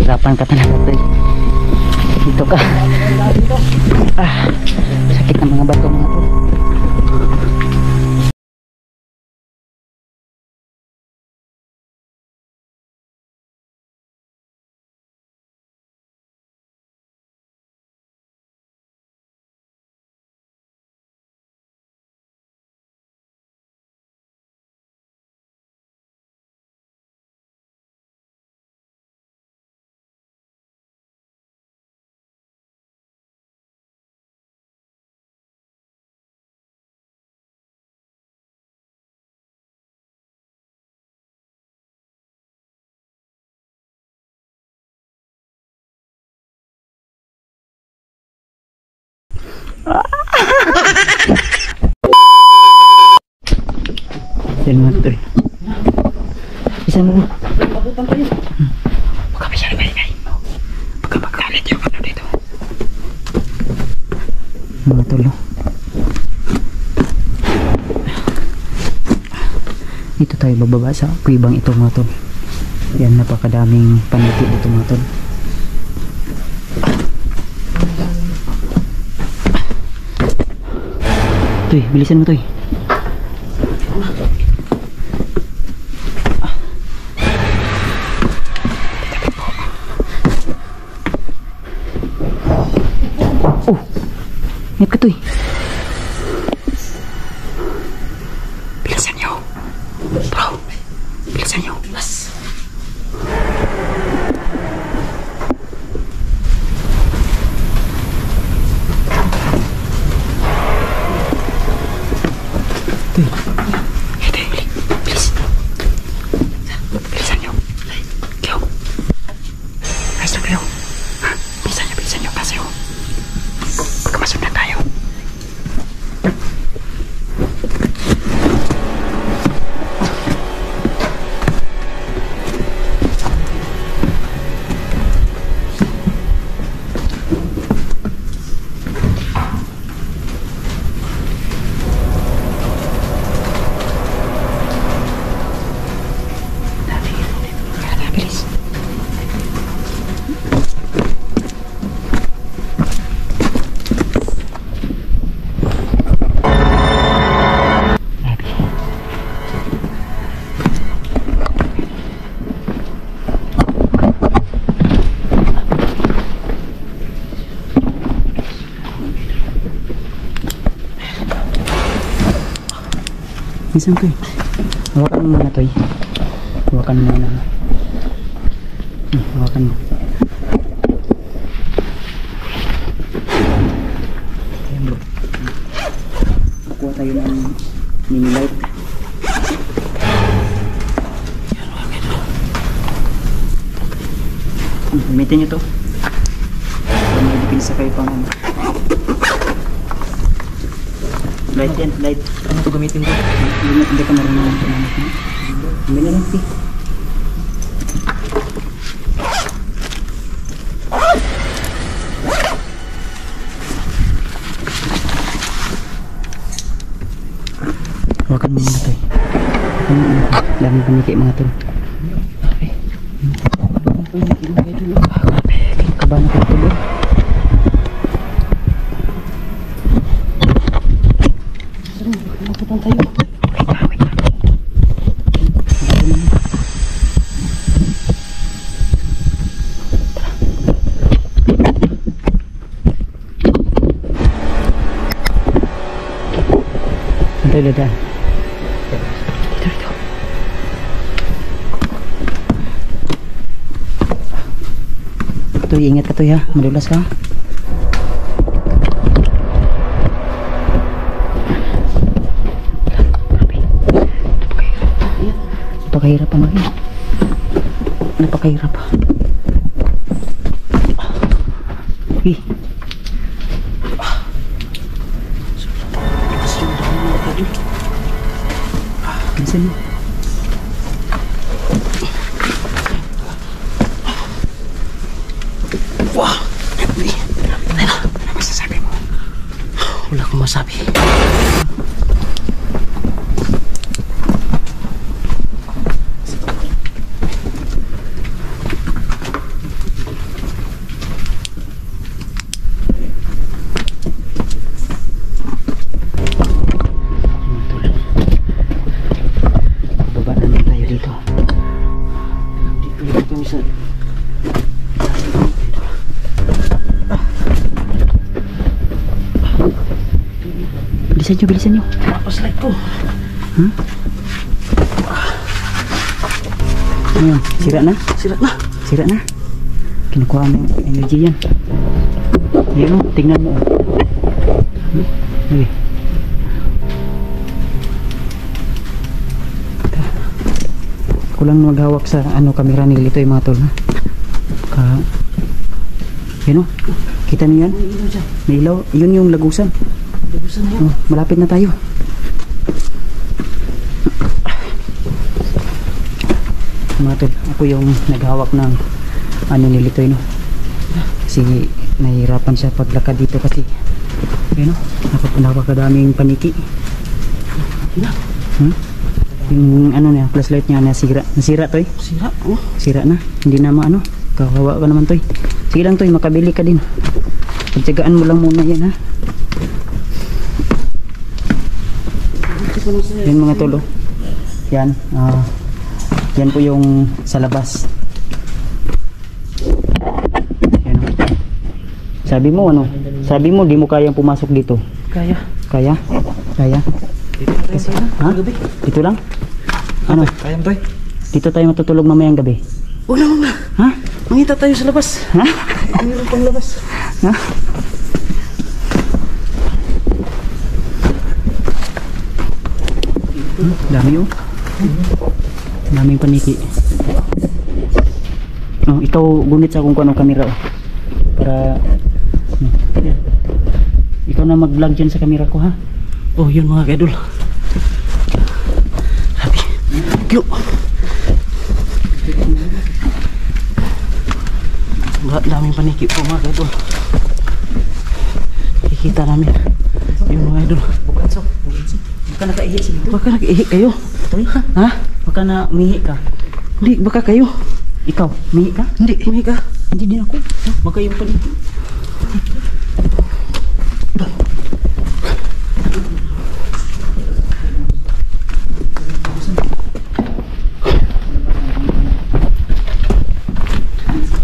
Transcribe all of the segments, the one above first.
mahirapan ka talaga to eh. Dito ka. Sakit ng mga bato mga to. Yan mga to eh. Isa mo. Abutan tayo. Baka masyari maingay mo. Baka magkalit yung ano dito. Mga tulo. Dito tayo bababa sa kuibang ito mga tol. Yan, napakadaming paniti dito mga tol. Tuy, bilisan mo tuy. Oh, ingat ka tuy. Bilisan nyo. Bro, bilisan nyo. Mas. Minsan to eh. Hawakan mo muna to eh. Hawakan mo muna. Hawakan mo. Ayan bro. Kuha tayo ng mini light. Gamitin nyo to. Kung may dipinsa kayo pang ano. Light yan, light. Ano ito gamitin ko? Hindi ka marunong ang panamit mo. Hindi na lang, pi. Hawakan mo muna ito eh. Daming paniki mga ito. Kabahan ako ito doon. Maputan tayo. Wait lang. Saan tayo dadaan? Dito. Tuy, ingat ka tuy ha. Madulas ka. Napakahirap pa mag-i. Napakahirap pa. Minsan mo. Wow! Ano masasabi mo? Wala akong masabi. bilisan nyo. Papaslide ko. Ano yun? Sira na? Sira na. Sira na. Kinukuha mo yung energy yan. Ayan o, tingnan mo. Okay. Ako lang maghawak sa kamera ni Lito yung mga tol ha. Yan o, kita niyo yan? May ilaw. Yun yung lagusan. Lagusan na yun. Oh, malapit na tayo. Mga tol, ako yung naghawak ng ni Litoy no. Kasi nahihirapan siya paglakad dito kasi yun no, napakadaming paniki. Yung na flashlight niya nasira toy. Sira? Oh. Sira na, hindi na kawawa ka naman toy. Sige lang toy, makabili ka din. Pagtsagaan mo lang muna yan ha. Yan mga tol oh. Yan yan po yung sa labas. Yan. Sabi mo Sabi mo di mo kayang pumasok dito. Kaya. Kaya? Kasi, ha? Dito lang? Ano? Kaya mo, Toy. Dito tayo matutulog mamayang gabi. Wala. Ha? Mangita tayo sa labas. Ha? Mayroon pang labas. Ha? Dami oh. Daming paniki. Oh, ikaw gunit sa kung anong kamera oh. Para ikaw na mag-vlog dyan sa kamera ko ha. Oh, yun mga kaidol. Happy. Yo. Daming paniki po mga kaidol. Kikita namin. Yun mga kaidol. Baka nakaihi sa dito. Baka nag-ihi kayo. Ha? Baka na umihi ka. Hindi, baka kayo. Ikaw, umihi ka? Hindi, umihi ka. Hindi din ako. Baka yung paniki.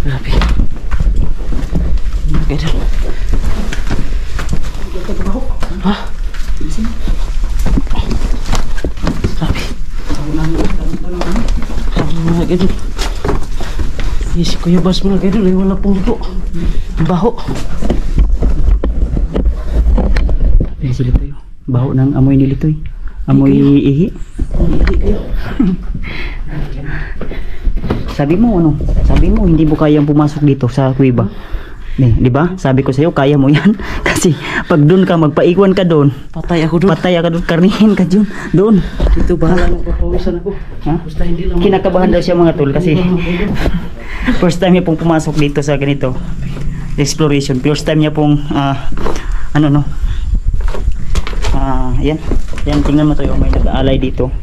Grabe. Mga kaidol. Ha? Grabe. Sabi mga kaidol. Si Kuya Bas mga kaidol ay wala pong liko. Baho. Ayan si Litoy. Baho ng amoy ni Litoy. Amoy ihi. Hindi kayo. Sabi mo Sabi mo hindi mo kayang pumasok dito sa kuweba. Di ba? Sabi ko sa iyo kaya mo 'yan. Kasi pag doon ka magpaikwan ka doon, Patay ako doon. patay ka doon, karnihin ka doon. Dito bahala nang papawisan ako. Ha? Basta hindi lang. Kinakabahan daw siya mga tol kasi first time niya pong pumasok dito sa ganito exploration. First time niya pong yan. Yan, tingnan mo to yung may nag-aalay dito.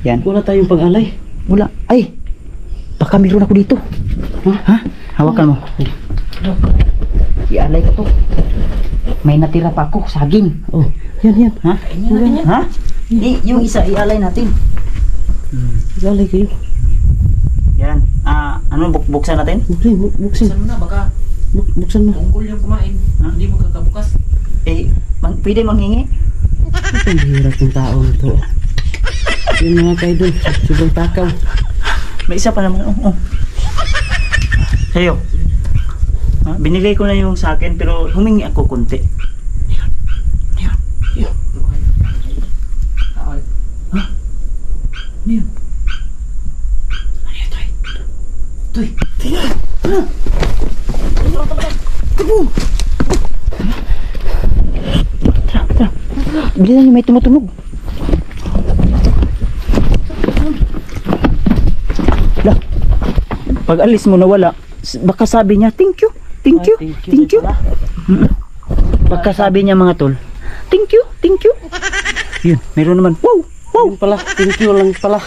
Yan. Wala tayong pag-alay. Wala. Ay! Baka meron ako dito. Ha? Hawakan mo. I-alay ko to. May natira pa ako, saging. Oh, yan. Ha? Ha? Yung isa, i-alay natin. Alay kayo. Yan. Buksan natin? Buksin. Buksan mo na, baka Buksan mo. tungkol yung kumain. Hindi mo kakabukas. Pwede manghingi? Ang hirap ng tao ito. Yung mga kaidol, sobrang takaw. May isa pa naman. Sa'yo. Binigay ko na yung sa akin pero humingi ako konti. Yan. Ha? Ano yun? Ano yun, Toy? Toy! Tingnan! Bilisan niyo, may tumutunog. Lah, pag alis mo nawala, baka sabi niya, thank you. Baka sabi niya mga tol, thank you. Yun, meron naman, wow. Yun pala, thank you lang pala.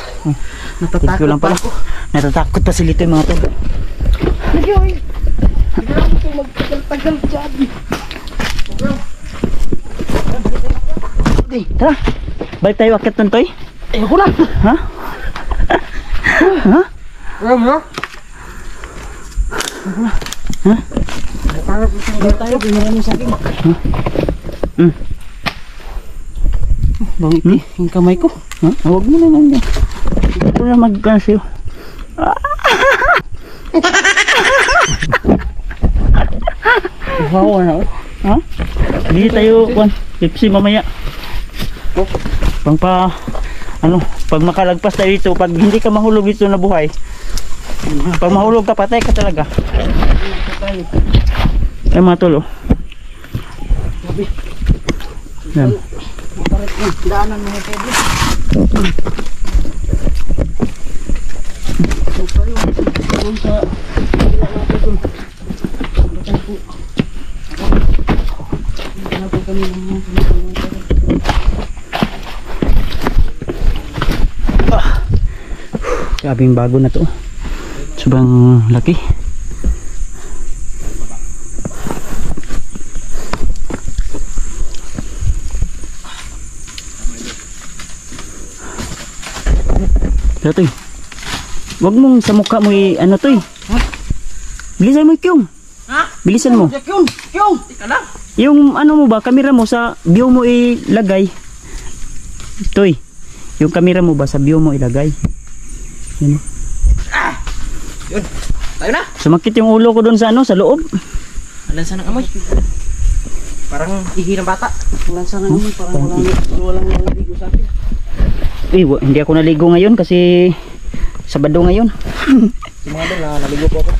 Thank you lang pala. Natatakot pa si Lito yung mga tol. Lagi oy. Grabe ito magtagal dyan. Tara, balik tayo akit nun, Toy. Ayoko na. Ha? Ha? Ha? Balik tayo, binarami sa akin. Bang yung kamay ko. Ha? Huwag mo naman yan. Huwag mo na mag-cancel. Wow, ano? Ha? Hindi tayo, Juan. Pepsi mamaya. Pang pag makalagpas tayo dito, pag hindi ka mahulog dito na buhay, pag mahulog ka, patay ka talaga. Ay mga tol, oh. Yan. Daanan mo pwede. Grabing bago na to. Sobrang laki. Dito, wag mong sa mukha mo ano to eh. Bilisan mo Kyung. Ha? Bilisan mo. Yung! Ika lang. Yung ano mo ba, kamera mo sa view mo ilagay. Toy. Yung kamera mo ba sa view mo ilagay. Yan. Yun. Tayo na. Sumakit yung ulo ko doon sa ano, sa loob. Alan sa amoy. Parang ihi ng bata. Walang sana naman, parang walang naligo sa akin. Hindi ako naligo ngayon kasi Sabado ngayon. Yung mga doon, naligo po ako.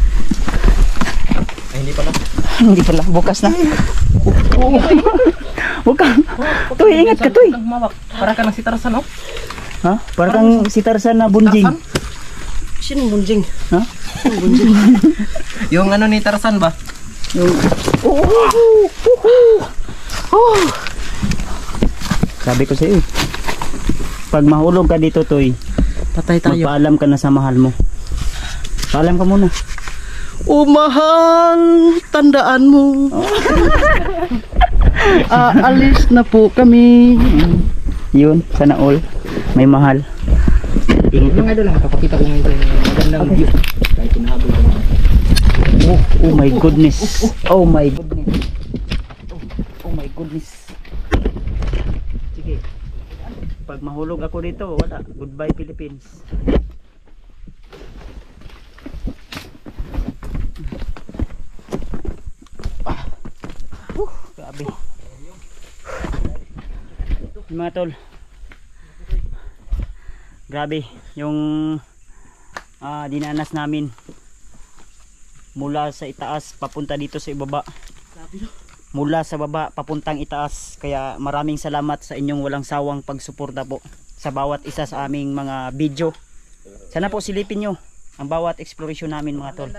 Ay, hindi pala. Hindi pala, bukas na. Huwag ka. Toy, ingat ka, Toy. Para ka ng si Tarzan, oh. Ha? Para kang si Tarzan na bunjing. Sino bunjing? Ha? Yung ano ni Tarzan ba? Yung... Sabi ko sa'yo, pag mahulog ka dito, Toy, patay tayo. magpaalam ka na sa mahal mo. Paalam ka muna. Oh mahal, tandaan mo. Aalis na po kami. Yun, sana all. May mahal. Yung idol lang, papakita ko ngayon sa'yo. Magandang view. Kahit tinahabol ko naman. Oh my goodness. Oh my goodness. Oh my goodness. Sige. Pag mahulog ako dito, wala. Goodbye Philippines. Grabe. Mga tol. Grabe yung dinanas namin mula sa itaas papunta dito sa ibaba. Mula sa baba papuntang itaas. Kaya maraming salamat sa inyong walang sawang pagsuporta po sa bawat isa sa aming mga video. Sana po silipin nyo ang bawat exploration namin mga tol.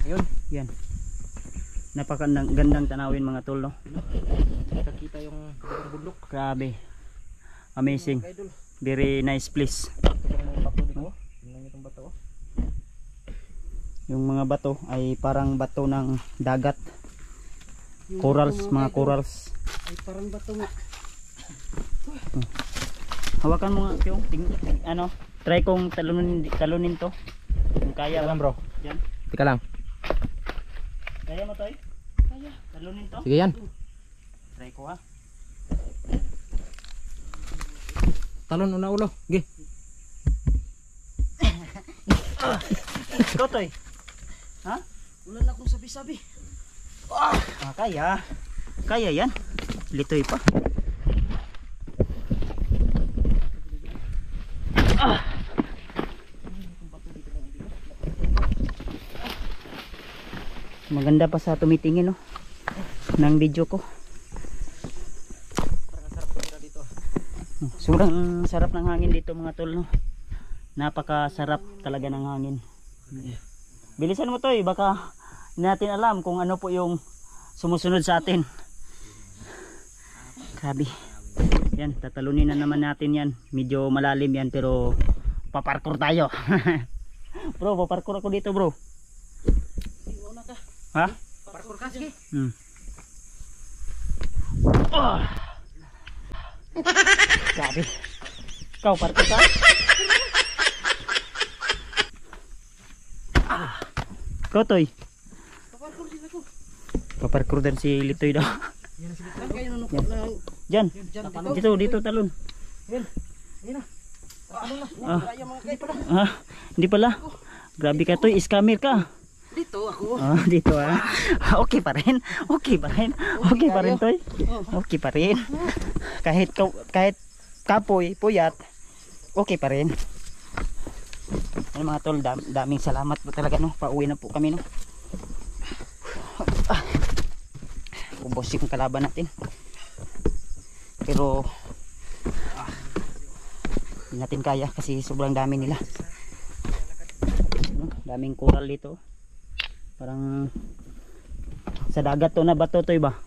Ayun, yan. Napakagandang tanawin mga tol, no? Nakakita yung bundok. Grabe. Amazing. Very nice place. Yung mga bato ay parang bato ng dagat. Corals, mga corals. Ay parang bato nga. Hawakan mo nga, Pyong. Ano? Try kong talunin to. Kung kaya ba, bro. Yan. Tika lang. Kaya mo, Toy? Kaya. Talunin to. Sige yan. Try ko, ha. Talon una ulo. Ge. Ikaw, Toy. Ha? Wala na akong sabi-sabi. Kaya. Kaya yan. Litoy pa. Maganda pa sa tumitingin, no? Ng video ko. Sobrang sarap ng hangin dito mga tol, no? Napakasarap talaga ng hangin. Bilisan mo, Toy, baka hindi natin alam kung ano po yung sumusunod sa atin. Grabe. Yan, tatalunin na naman natin yan. Medyo malalim yan pero paparkour tayo. Bro, paparkour ako dito, bro. Ha? Parkour ka, sige. Grabe. Ikaw, parkour ka? Ikaw, Toy. Paparkour din ako. Paparkour din si Litoy daw. Saan kayo nunukot na? Diyan. Dyan, Dito talon. Ayun na. Ah. Kaya mga kayo pala. Hindi pala. Grabe ka Toy, scammer ka. Dito ako. Dito Okay pa rin. Okay pa rin. Okay pa rin Toy. Okay pa rin. Kahit kapoy, puyat, okay pa rin. Ano mga tol, daming salamat po talaga no. Pauwi na po kami no. Ubos yung kalaban natin. Pero hindi natin kaya kasi sobrang dami nila. Daming coral dito. Parang sa dagat to na bato to ba?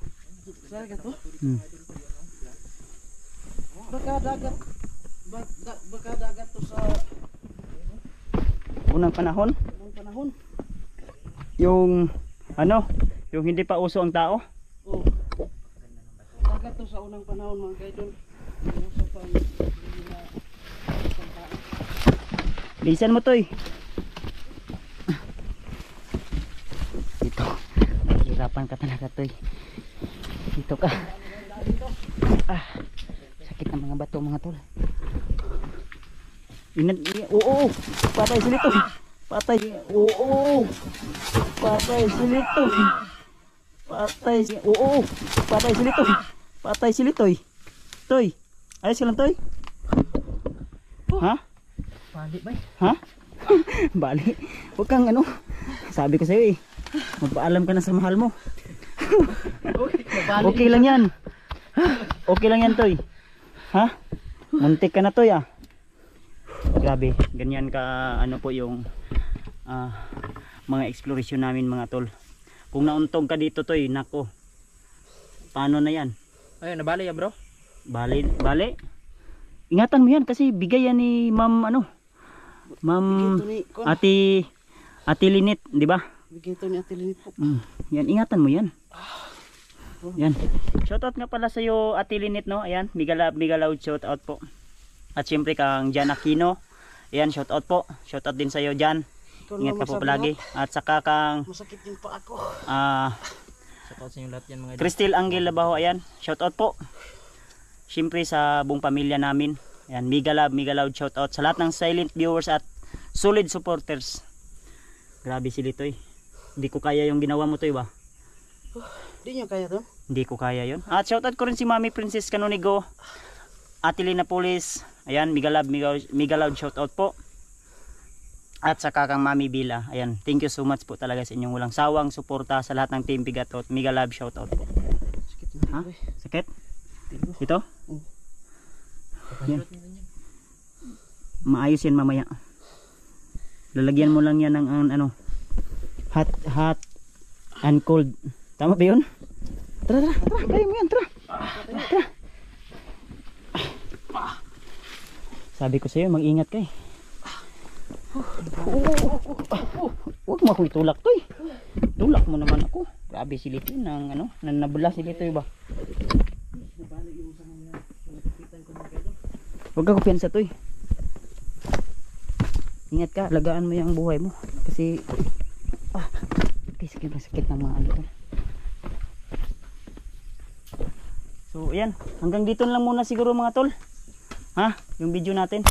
Sa dagat to? Hmm. Baka dagat to sa Unang panahon, unang panahon. yung yung hindi pa uso ang tao. Oh. Dagat to sa unang panahon mga kaidol. Uso pa ang Bilisan mo Toy. Dito. Nahihirapan ka talaga Toy. Dito ka. Sakit ng mga bato mga tol. Oo. Patay si Litoy. Patay. Oo. Patay si Litoy. Patay si Oo. Patay si Litoy. Patay si Litoy. Toy. Ayos ka lang Toy. Ha? Bali ba? Ha? Bali. Huwag kang sabi ko sa'yo magpaalam ka na sa mahal mo. Okay lang yan. Okay lang yan Toy. Ha? Muntik ka na Toy Grabe. Ganyan ka po yung mga exploration namin mga tol. Kung nauntog ka dito Toy, nako. Paano na yan? Ayun, nabali ya bro? Bali. Ingatan mo yan kasi bigay yan ni Ma'am Ma'am Ate Linit, di ba? Bigyan to ni Ate Linit po. Yan, ingatan mo yan. Yan. Shoutout nga pala sa iyo Ate Linit no. Ayan, migalaw shoutout po. At syempre kang Jan Aquino. Ayan, shoutout po. Shoutout din sa iyo Jan. Ingat ka po palagi. At saka kang masakit din pa ako. Shoutout sa inyo lahat yan mga idol. Cristel Angel Labaho, ayan. Shoutout po. Syempre sa buong pamilya namin. Ayan, migalaw shoutout sa lahat ng silent viewers at solid supporters. Grabe si Litoy. Hindi ko kaya yung ginawa mo Toy ba? Hindi nyo kaya to? Hindi ko kaya yun. At shoutout ko rin si Mami Princess Canonigo, Ate Linapolis. Ayan, migalaw shoutout po. At saka kang Mami Bila. Ayan, thank you so much po talaga sa inyong walang sawang suporta sa lahat ng Team Bigatot. Migalaw shoutout po. Ha? Sakit? Ito? Yan. Maayos yan mamaya. Lalagyan mo lang yan ng hot and cold. Tama ba yun? Tara, kaya mo yan, tara. Sabi ko sa'yo, mag-ingat ka Huwag mo akong itulak Toy. Tulak mo naman ako. Grabe si Litoy nabula si Litoy ba? Huwag ka kumpiyansa Toy. Ingat ka, alagaan mo yung buhay mo. Kasi sakit ng mga to. So ayan, hanggang dito lang muna siguro mga tol. Yung video natin.